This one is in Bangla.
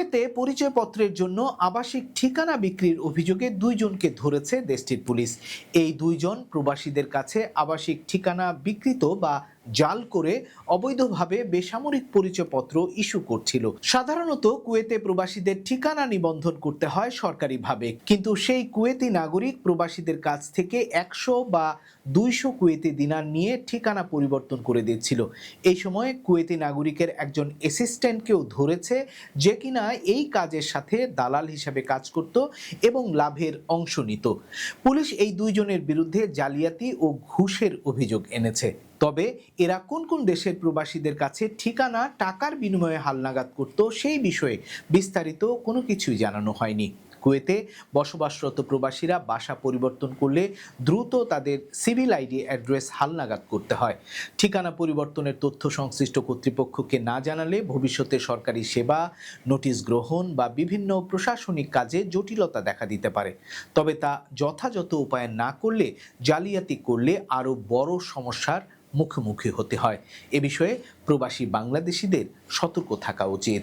কুয়েতে পরিচয়পত্রের জন্য আবাসিক ঠিকানা বিক্রির অভিযোগে দুইজনকে ধরেছে দেশটির পুলিশ। এই দুইজন প্রবাসীদের কাছে আবাসিক ঠিকানা বিকৃত বা জাল করে অবৈধভাবে বেসামরিক পরিচয়পত্র ইস্যু করছিল। সাধারণত কুয়েতে প্রবাসীদের ঠিকানা নিবন্ধন করতে হয় সরকারিভাবে, কিন্তু সেই কুয়েতি নাগরিক প্রবাসীদের কাছ থেকে 100 বা 200 কুয়েতি দিনার নিয়ে ঠিকানা পরিবর্তন করে দিচ্ছিল। এই সময় কুয়েতি নাগরিকের একজন অ্যাসিস্ট্যান্টকেও ধরেছে, যে কিনা এই কাজের সাথে দালাল হিসাবে কাজ করত এবং লাভের অংশ নিত। পুলিশ এই দুইজনের বিরুদ্ধে জালিয়াতি ও ঘুষের অভিযোগ এনেছে। তবে এরা কোন কোন দেশের প্রবাসীদের কাছে ঠিকানা টাকার বিনিময়ে হালনাগাদ করত সেই বিষয়ে বিস্তারিত কোনো কিছুই জানানো হয়নি। কুয়েতে বসবাসরত প্রবাসীরা বাসা পরিবর্তন করলে দ্রুত তাদের সিভিল আইডি অ্যাড্রেস হালনাগাদ করতে হয়। ঠিকানা পরিবর্তনের তথ্য সংশ্লিষ্ট কর্তৃপক্ষকে না জানালে ভবিষ্যতে সরকারি সেবা, নোটিশ গ্রহণ বা বিভিন্ন প্রশাসনিক কাজে জটিলতা দেখা দিতে পারে। তবে তা যথাযথ উপায়ে না করলে, জালিয়াতি করলে আরও বড় সমস্যার মুখোমুখি হতে হয়। এ বিষয়ে প্রবাসী বাংলাদেশিদের সতর্ক থাকা উচিত।